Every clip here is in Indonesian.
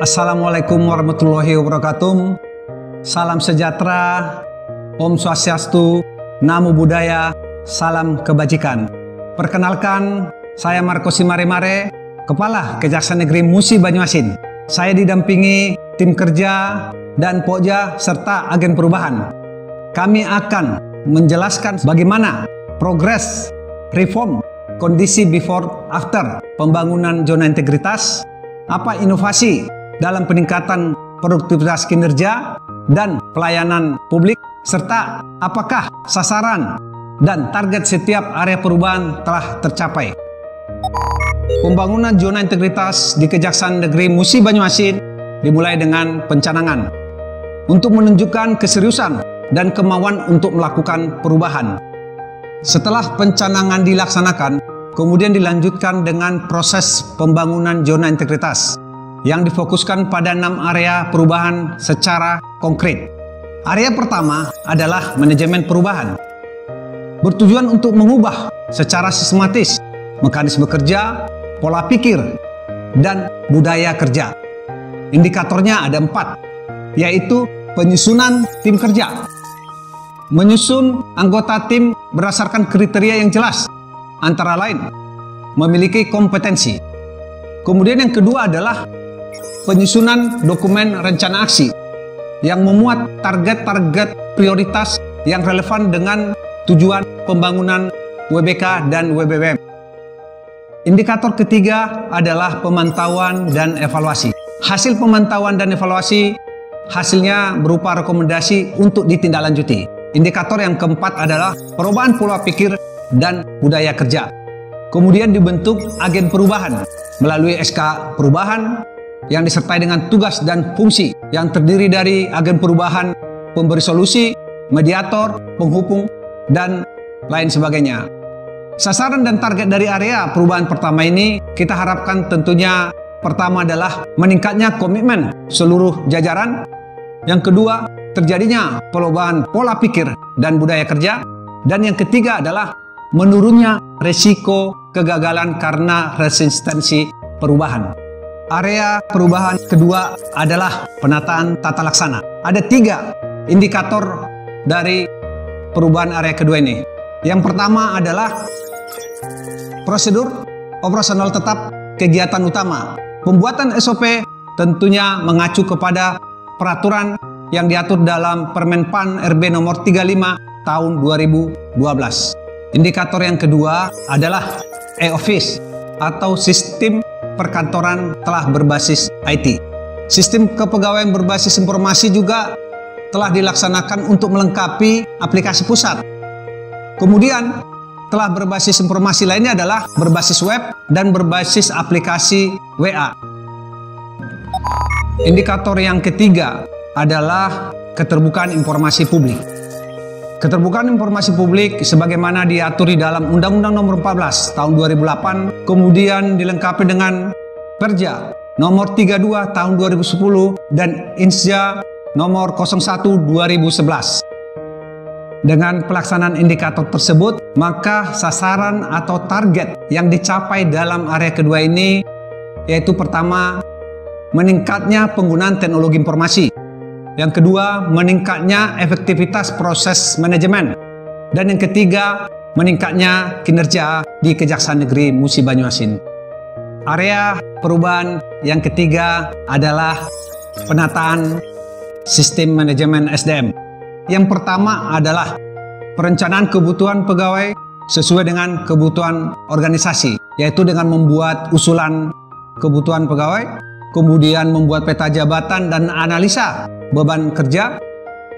Assalamualaikum warahmatullahi wabarakatuh. Salam sejahtera, Om Swastiastu, Namo Buddhaya, salam kebajikan. Perkenalkan, saya Marco Simaremare, Kepala Kejaksaan Negeri Musi Banyuasin. Saya didampingi tim kerja dan Pokja serta agen perubahan. Kami akan menjelaskan bagaimana progres reform kondisi before after pembangunan zona integritas, apa inovasi dalam peningkatan produktivitas kinerja dan pelayanan publik, serta apakah sasaran dan target setiap area perubahan telah tercapai. Pembangunan zona integritas di Kejaksaan Negeri Musi Banyuasin dimulai dengan pencanangan untuk menunjukkan keseriusan dan kemauan untuk melakukan perubahan. Setelah pencanangan dilaksanakan, kemudian dilanjutkan dengan proses pembangunan zona integritas yang difokuskan pada 6 area perubahan secara konkret. Area pertama adalah manajemen perubahan, bertujuan untuk mengubah secara sistematis mekanisme kerja, pola pikir, dan budaya kerja. Indikatornya ada 4, yaitu penyusunan tim kerja. Menyusun anggota tim berdasarkan kriteria yang jelas, antara lain memiliki kompetensi. Kemudian yang kedua adalah penyusunan dokumen rencana aksi yang memuat target-target prioritas yang relevan dengan tujuan pembangunan WBK dan WBBM. Indikator ketiga adalah pemantauan dan evaluasi. Hasil pemantauan dan evaluasi hasilnya berupa rekomendasi untuk ditindaklanjuti. Indikator yang keempat adalah perubahan pola pikir dan budaya kerja. Kemudian dibentuk agen perubahan melalui SK perubahan yang disertai dengan tugas dan fungsi yang terdiri dari agen perubahan, pemberi solusi, mediator, penghubung, dan lain sebagainya. Sasaran dan target dari area perubahan pertama ini kita harapkan tentunya pertama adalah meningkatnya komitmen seluruh jajaran. Yang kedua, terjadinya perubahan pola pikir dan budaya kerja. Dan yang ketiga adalah menurunnya resiko kegagalan karena resistensi perubahan. Area perubahan kedua adalah penataan tata laksana. Ada 3 indikator dari perubahan area kedua ini. Yang pertama adalah prosedur operasional tetap kegiatan utama. Pembuatan SOP tentunya mengacu kepada peraturan yang diatur dalam Permenpan RB nomor 35 tahun 2012. Indikator yang kedua adalah e-office atau sistem perkantoran telah berbasis IT. Sistem kepegawaian berbasis informasi juga telah dilaksanakan untuk melengkapi aplikasi pusat. Kemudian telah berbasis informasi lainnya adalah berbasis web dan berbasis aplikasi WA. Indikator yang ketiga adalah keterbukaan informasi publik. Keterbukaan informasi publik sebagaimana diatur di dalam Undang-Undang Nomor 14 Tahun 2008, kemudian dilengkapi dengan Perja Nomor 32 Tahun 2010 dan Insja Nomor 01 2011. Dengan pelaksanaan indikator tersebut, maka sasaran atau target yang dicapai dalam area kedua ini yaitu pertama, meningkatnya penggunaan teknologi informasi. Yang kedua, meningkatnya efektivitas proses manajemen. Dan yang ketiga, meningkatnya kinerja di Kejaksaan Negeri Musi Banyuasin. Area perubahan yang ketiga adalah penataan sistem manajemen SDM. Yang pertama adalah perencanaan kebutuhan pegawai sesuai dengan kebutuhan organisasi, yaitu dengan membuat usulan kebutuhan pegawai, kemudian membuat peta jabatan dan analisa beban kerja.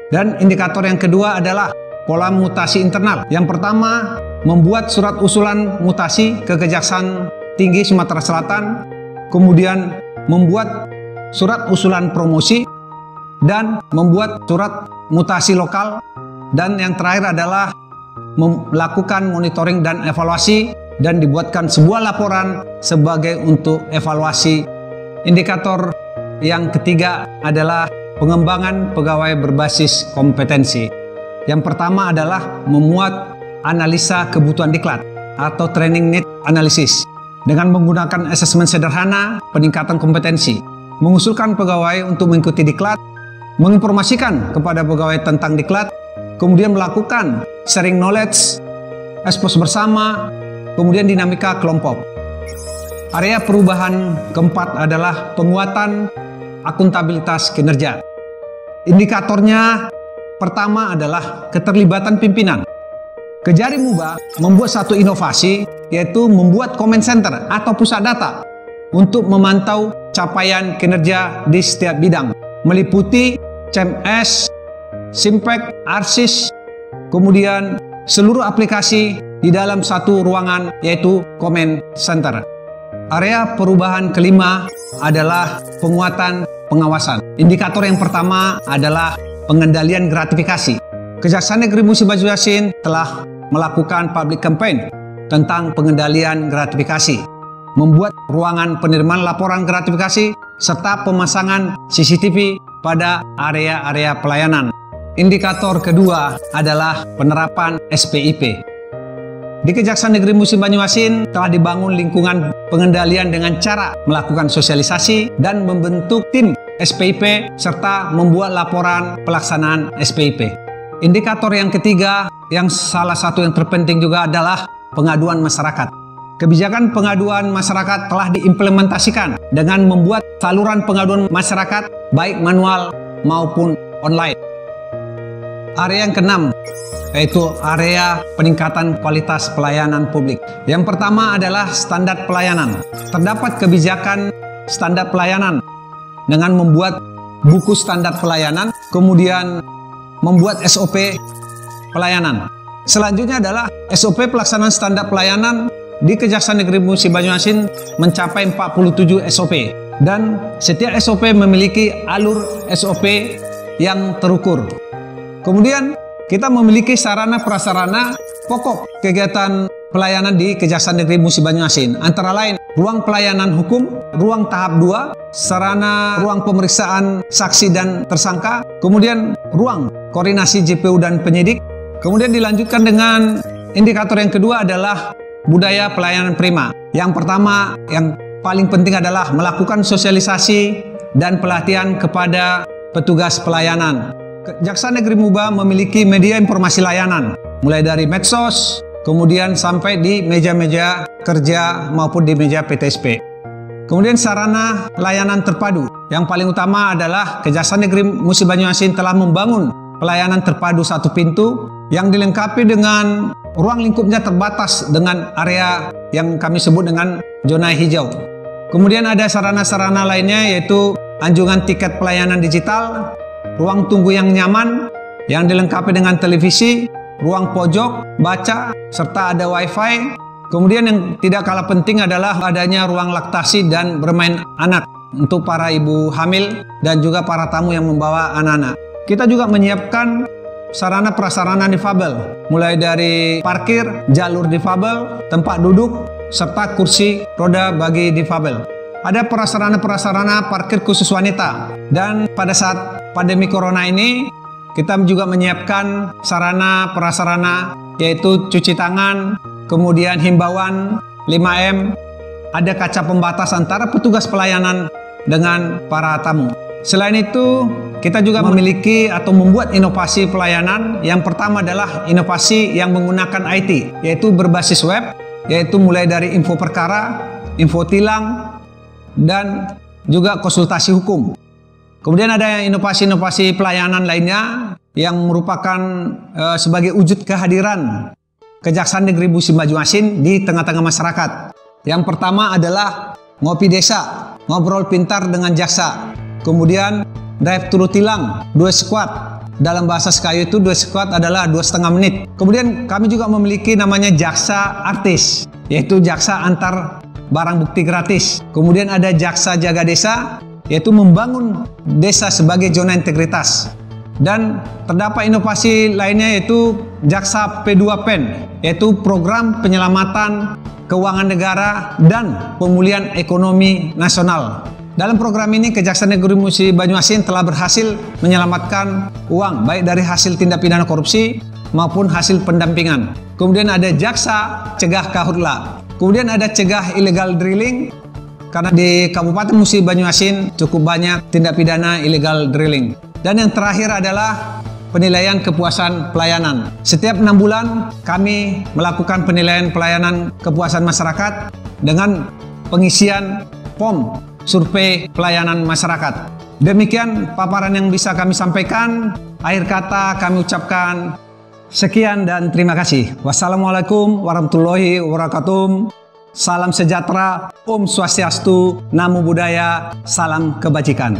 Dan indikator yang kedua adalah pola mutasi internal. Yang pertama, membuat surat usulan mutasi ke Kejaksaan Tinggi Sumatera Selatan, kemudian membuat surat usulan promosi, dan membuat surat mutasi lokal. Dan yang terakhir adalah melakukan monitoring dan evaluasi dan dibuatkan sebuah laporan sebagai untuk evaluasi. Indikator yang ketiga adalah pengembangan pegawai berbasis kompetensi. Yang pertama adalah memuat analisa kebutuhan diklat atau training need analysis dengan menggunakan asesmen sederhana peningkatan kompetensi. mengusulkan pegawai untuk mengikuti diklat, menginformasikan kepada pegawai tentang diklat, kemudian melakukan sharing knowledge, ekspos bersama, kemudian dinamika kelompok. Area perubahan keempat adalah penguatan akuntabilitas kinerja. Indikatornya pertama adalah keterlibatan pimpinan. Kejari Muba membuat satu inovasi, yaitu membuat comment center atau pusat data untuk memantau capaian kinerja di setiap bidang, meliputi CMS, Simpek, Arsis, kemudian seluruh aplikasi di dalam satu ruangan, yaitu comment center. Area perubahan kelima adalah penguatan pengawasan. Indikator yang pertama adalah pengendalian gratifikasi. Kejaksaan Negeri Musi Banyu-Asin telah melakukan public campaign tentang pengendalian gratifikasi, membuat ruangan penerimaan laporan gratifikasi, serta pemasangan CCTV pada area-area pelayanan. Indikator kedua adalah penerapan SPIP. Di Kejaksaan Negeri Musi Banyu-Asin telah dibangun lingkungan pengendalian dengan cara melakukan sosialisasi dan membentuk tim SPIP serta membuat laporan pelaksanaan SPIP. Indikator yang ketiga, yang salah satu yang terpenting juga adalah pengaduan masyarakat. Kebijakan pengaduan masyarakat telah diimplementasikan dengan membuat saluran pengaduan masyarakat baik manual maupun online. Area yang keenam, yaitu area peningkatan kualitas pelayanan publik. Yang pertama adalah standar pelayanan. Terdapat kebijakan standar pelayanan dengan membuat buku standar pelayanan, kemudian membuat SOP pelayanan. Selanjutnya adalah SOP pelaksanaan standar pelayanan di Kejaksaan Negeri Musi Banyu-Asin mencapai 47 SOP, dan setiap SOP memiliki alur SOP yang terukur. Kemudian kita memiliki sarana prasarana pokok kegiatan pelayanan di Kejaksaan Negeri Musi Banyu-Asin, antara lain ruang pelayanan hukum, ruang tahap 2, sarana ruang pemeriksaan saksi dan tersangka, kemudian ruang koordinasi JPU dan penyidik. Kemudian dilanjutkan dengan indikator yang kedua adalah budaya pelayanan prima. Yang pertama, yang paling penting adalah melakukan sosialisasi dan pelatihan kepada petugas pelayanan. Kejaksaan Negeri Muba memiliki media informasi layanan, mulai dari medsos, kemudian sampai di meja-meja kerja maupun di meja PTSP. Kemudian sarana layanan terpadu. Yang paling utama adalah Kejaksaan Negeri Musi Banyu-Asin telah membangun pelayanan terpadu satu pintu yang dilengkapi dengan ruang lingkupnya terbatas dengan area yang kami sebut dengan zona hijau. Kemudian ada sarana-sarana lainnya, yaitu anjungan tiket pelayanan digital, ruang tunggu yang nyaman yang dilengkapi dengan televisi, ruang pojok baca, serta ada wifi. Kemudian yang tidak kalah penting adalah adanya ruang laktasi dan bermain anak untuk para ibu hamil dan juga para tamu yang membawa anak-anak. Kita juga menyiapkan sarana prasarana difabel, mulai dari parkir, jalur difabel, tempat duduk, serta kursi roda bagi difabel. Ada prasarana-prasarana parkir khusus wanita, dan pada saat pandemi corona ini kita juga menyiapkan sarana prasarana, yaitu cuci tangan, kemudian himbauan 5M, ada kaca pembatas antara petugas pelayanan dengan para tamu. Selain itu, kita juga memiliki atau membuat inovasi pelayanan. Yang pertama adalah inovasi yang menggunakan IT, yaitu berbasis web, yaitu mulai dari info perkara, info tilang, dan juga konsultasi hukum. Kemudian ada inovasi-inovasi pelayanan lainnya yang merupakan sebagai wujud kehadiran Kejaksaan Negeri Musi Banyu-Asin di tengah-tengah masyarakat. Yang pertama adalah ngopi desa, ngobrol pintar dengan jaksa. Kemudian drive thru tilang, 2 squad. Dalam bahasa Sekayu itu 2 squad adalah 2,5 menit. Kemudian kami juga memiliki namanya jaksa artis, yaitu jaksa antar barang bukti gratis. Kemudian ada jaksa jaga desa, yaitu membangun desa sebagai zona integritas. Dan terdapat inovasi lainnya, yaitu jaksa P2PEN, yaitu program penyelamatan keuangan negara dan pemulihan ekonomi nasional. Dalam program ini, Kejaksaan Negeri Musi Banyu-Asin telah berhasil menyelamatkan uang baik dari hasil tindak pidana korupsi maupun hasil pendampingan. Kemudian ada jaksa cegah karhutla. Kemudian ada cegah illegal drilling, karena di Kabupaten Musi Banyuasin cukup banyak tindak pidana illegal drilling. Dan yang terakhir adalah penilaian kepuasan pelayanan. Setiap 6 bulan kami melakukan penilaian pelayanan kepuasan masyarakat dengan pengisian form survei pelayanan masyarakat. Demikian paparan yang bisa kami sampaikan. Akhir kata kami ucapkan sekian dan terima kasih. Wassalamualaikum warahmatullahi wabarakatuh. Salam sejahtera, Om Swastiastu, Namo Buddhaya, salam kebajikan.